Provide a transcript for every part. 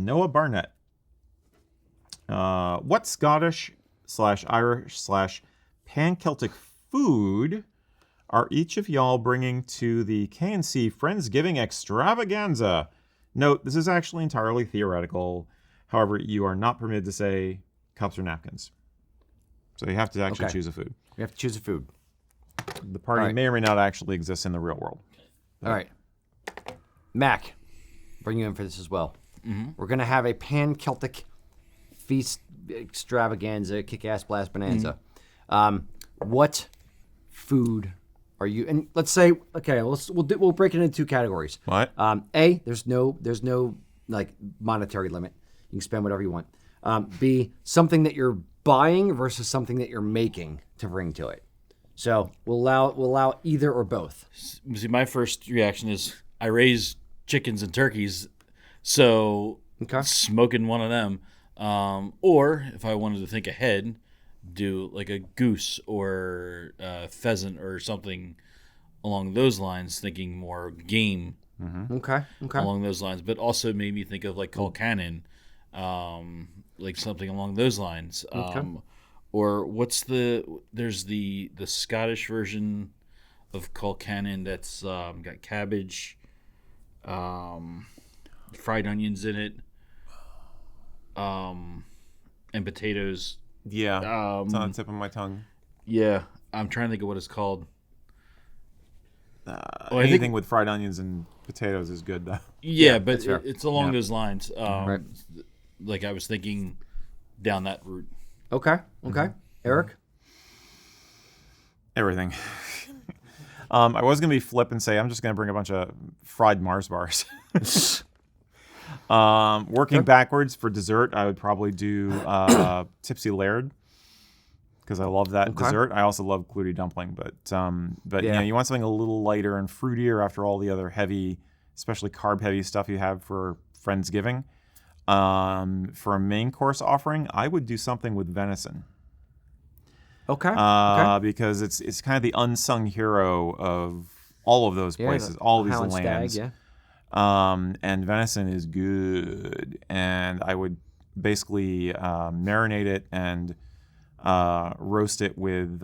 Noah Barnett. What Scottish/Irish/Pan-Celtic food are each of y'all bringing to the K&C Friendsgiving extravaganza? Note, this is actually entirely theoretical. However, you are not permitted to say cups or napkins. So you have to actually choose a food. You have to choose a food. The party may or may not actually exist in the real world. All right. Mac, bring you in for this as well. Mm-hmm. We're going to have a Pan-Celtic feast extravaganza, kick-ass blast bonanza. Mm-hmm. What food are you? And let's say, okay, we'll break it into two categories. What? A, there's no like monetary limit. You can spend whatever you want. B, something that you're buying versus something that you're making to bring to it. So we'll allow either or both. See, my first reaction is I raise chickens and turkeys, so smoking one of them. Or if I wanted to think ahead, do like a goose or a pheasant or something along those lines, thinking more game. Mm-hmm. Okay. Along those lines, but also made me think of like Colcannon, like something along those lines. Or there's the Scottish version of Colcannon that's got cabbage, fried onions in it, and potatoes. Yeah, it's on the tip of my tongue. Yeah, I'm trying to think of what it's called. Anything with fried onions and potatoes is good, though. Yeah, but it's along those lines. Right. Like I was thinking down that route. Okay. Eric? Everything. I was going to be flip and say I'm just going to bring a bunch of fried Mars bars. Working backwards for dessert, I would probably do Tipsy Laird because I love that dessert. I also love Clootie Dumpling, but you know, you want something a little lighter and fruitier after all the other heavy, especially carb-heavy stuff you have for Friendsgiving. For a main course offering, I would do something with venison. Okay. Because it's kind of the unsung hero of all of those places, all of these lands. Stag, and venison is good, and I would basically marinate it and roast it with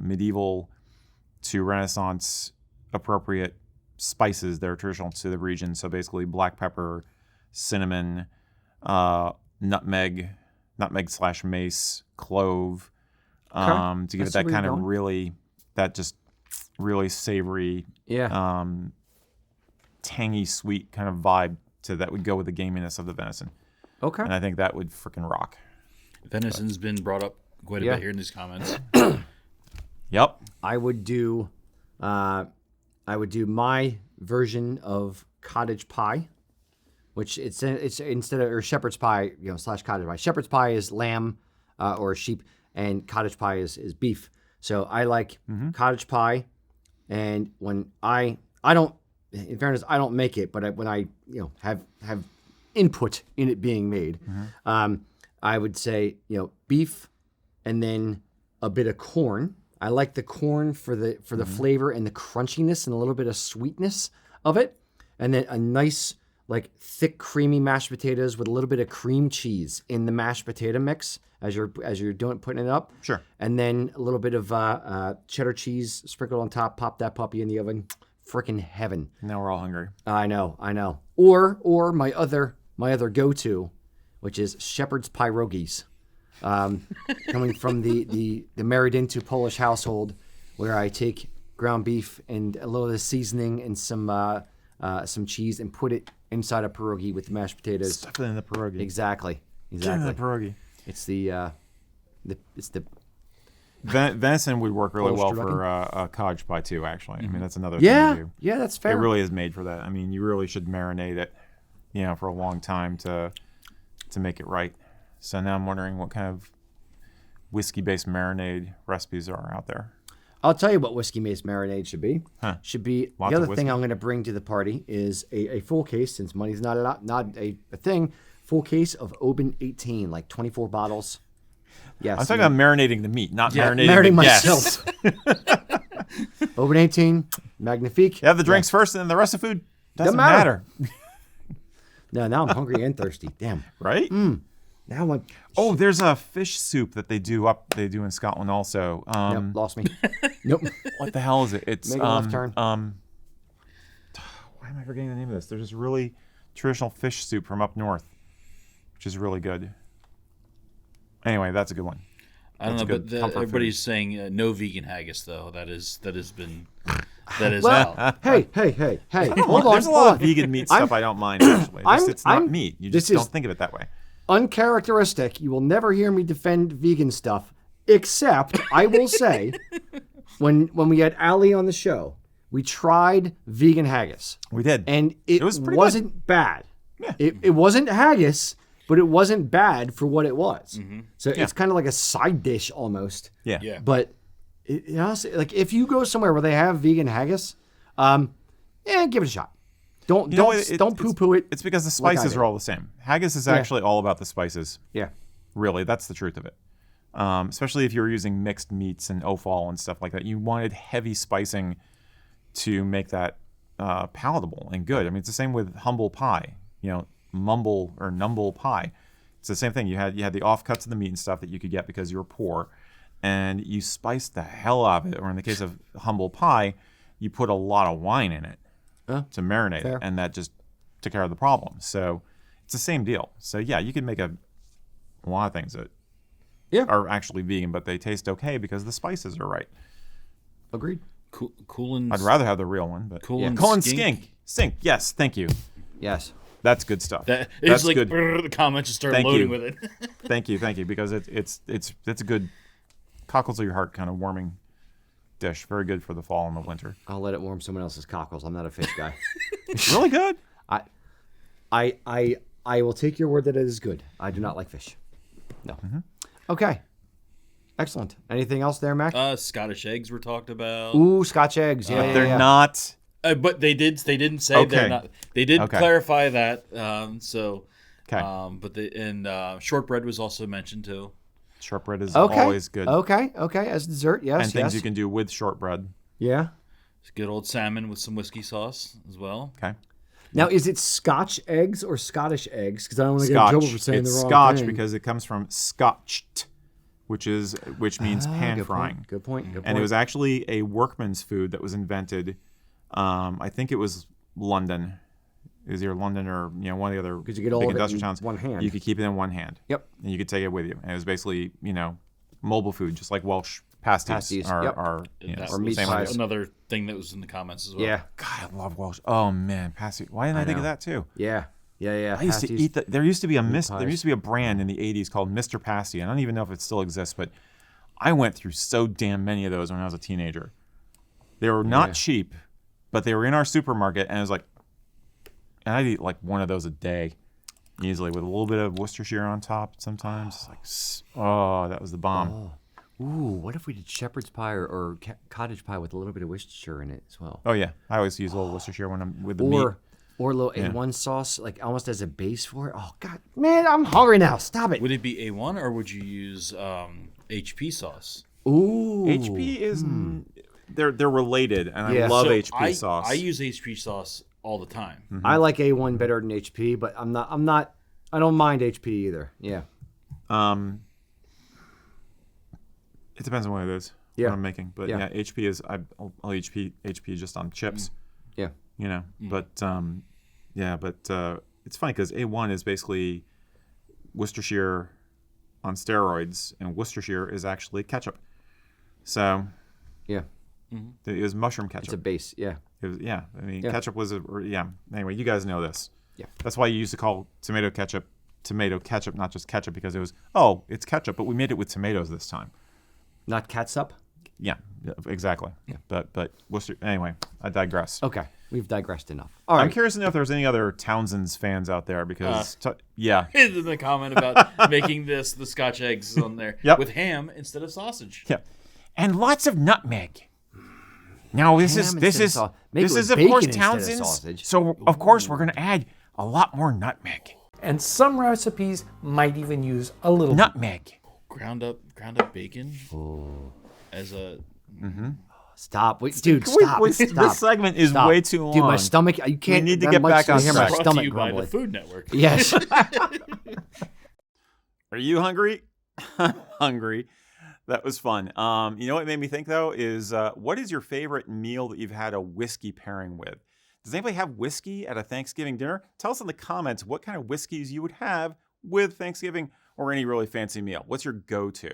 medieval to Renaissance appropriate spices that are traditional to the region. So basically, black pepper, cinnamon, nutmeg/mace, clove. To give it that kind of really savory, tangy, sweet kind of vibe that would go with the gaminess of the venison. Okay. And I think that would freaking rock. Venison's been brought up quite a bit here in these comments. Yep. I would do my version of cottage pie, which it's instead of or shepherd's pie, / cottage pie. Shepherd's pie is lamb or sheep. And cottage pie is beef. So I like cottage pie. And when I don't, in fairness, I don't make it, but when I have input in it being made, I would say beef, and then a bit of corn. I like the corn for the flavor and the crunchiness and a little bit of sweetness of it, and then a nice like thick creamy mashed potatoes with a little bit of cream cheese in the mashed potato mix as you're putting it up. Sure. And then a little bit of cheddar cheese sprinkled on top. Pop that puppy in the oven. Frickin' heaven. Now we're all hungry. I know. Or my other go-to, which is shepherd's pierogies, coming from the married into Polish household, where I take ground beef and a little of the seasoning and some cheese and put it inside a pierogi with the mashed potatoes. Stuff it in the pierogi. Exactly. Get in the pierogi. It's the venison would work really well for a cottage pie too. Actually, I mean that's another thing to do. Yeah, that's fair. It really is made for that. I mean, you really should marinate it, for a long time to make it right. So now I'm wondering what kind of whiskey-based marinade recipes are out there. I'll tell you what whiskey-based marinade should be. Should be Lots the of other whiskey? thing I'm going to bring to the party is a full case, since money's not a thing. Full case of Oban 18, like 24 bottles. Yes. I'm talking about marinating the meat, not marinating the myself. guests. Oban 18, magnifique. You have the drinks first, and then the rest of the food doesn't matter. No, now I'm hungry and thirsty. Damn. Right? Now I'm. Oh, there's a fish soup that they do in Scotland also. Nope, lost me. Nope. What the hell is it? It's Make a left turn. why am I forgetting the name of this? There's this really traditional fish soup from up north, which is really good. Anyway, that's a good one. I don't know, but everybody's saying no vegan haggis though. That is out. Hey. Hold on. There's a lot of vegan meat stuff I don't mind actually. It's not meat. You just don't think of it that way. Uncharacteristic. You will never hear me defend vegan stuff, except I will say, when we had Ali on the show, we tried vegan haggis. We did, and it wasn't bad. Yeah. It wasn't haggis, but it wasn't bad for what it was. Mm-hmm. So it's kind of like a side dish almost. Yeah. But honestly, like if you go somewhere where they have vegan haggis, give it a shot. Don't poo-poo it. It's because the spices are all the same. Haggis is actually all about the spices. Yeah. Really, that's the truth of it. Especially if you're using mixed meats and offal and stuff like that. You wanted heavy spicing to make that palatable and good. I mean, it's the same with humble pie. Mumble or numble pie. It's the same thing. You had the offcuts of the meat and stuff that you could get because you were poor, and you spiced the hell out of it. Or in the case of humble pie, you put a lot of wine in it. To marinate it, and that just took care of the problem. So it's the same deal. So yeah, you can make a lot of things that are actually vegan, but they taste okay because the spices are right. Agreed. Cool and I'd rather have the real one, but cool and skink. Yes, thank you. Yes, that's good stuff. That's like good. The comments just start loading with it. Thank you, because it's a good cockles of your heart kind of warming dish. Very good for the fall and the winter. I'll let it warm someone else's cockles. I'm not a fish guy. It's really good. I will take your word that it is good. I do not like fish. No. Mm-hmm. Okay. Excellent. Anything else there, Mac? Scottish eggs were talked about. Ooh, Scotch eggs. Yeah, they're not. But they didn't say they're not. They did clarify that. But shortbread was also mentioned too. Shortbread is always good. Okay. As dessert, yes. And things you can do with shortbread. Yeah. It's good old salmon with some whiskey sauce as well. Okay. Now, is it Scotch eggs or Scottish eggs? Because I don't want to get in trouble for saying the wrong Scotch thing. Because it comes from scotched, which means pan frying. Good point. And it was actually a workman's food that was invented. I think it was London. It was either London or one of the other big industrial towns. One hand. You could keep it in one hand. Yep. And you could take it with you. And it was basically mobile food, just like Welsh pasties are or meat pies. Another thing that was in the comments as well. Yeah. God, I love Welsh. Oh man, pasties. Why didn't I think of that too? Yeah. I used to eat that. There used to be a brand in the 80s called Mr. Pasty. I don't even know if it still exists, but I went through so damn many of those when I was a teenager. They were not cheap, but they were in our supermarket, and it was like, and I'd eat like one of those a day, easily, with a little bit of Worcestershire on top sometimes. It's like, that was the bomb. Oh. Ooh, what if we did shepherd's pie or cottage pie with a little bit of Worcestershire in it as well? Oh, yeah. I always use a little Worcestershire when I'm with the meat. Or a little A1 sauce, like almost as a base for it. Oh, God. Man, I'm hungry now. Stop it. Would it be A1 or would you use HP sauce? Ooh. HP is... They're related, and I love HP sauce. I use HP sauce all the time. Mm-hmm. I like A1 better than HP, but I don't mind HP either. Yeah. It depends on what it is. What I'm making, but HP is I'll HP just on chips. Yeah. But it's funny because A1 is basically Worcestershire on steroids, and Worcestershire is actually ketchup. So it was mushroom ketchup. It's a base. Yeah. It was, ketchup was Anyway, you guys know this. Yeah. That's why you used to call tomato ketchup, not just ketchup, because it was it's ketchup, but we made it with tomatoes this time. Not catsup? Yeah, exactly. Yeah. But Worcester. Anyway, I digress. Okay, we've digressed enough. All right. I'm curious to know if there's any other Townsend's fans out there because in the comment about making the Scotch eggs on there with ham instead of sausage. Yeah, and lots of nutmeg. Now this is of course Townsend's. So of course we're going to add a lot more nutmeg. And some recipes might even use a little nutmeg. Ground up bacon as a Stop. Wait, dude, stop. This segment is way too long. Dude, my stomach, you can't. We need to get back on track. track. My Brought stomach to you by grumbling. the Food Network. Yes. Are you hungry? I'm hungry. That was fun. You know what made me think, though, is what is your favorite meal that you've had a whiskey pairing with? Does anybody have whiskey at a Thanksgiving dinner? Tell us in the comments what kind of whiskeys you would have with Thanksgiving or any really fancy meal. What's your go-to?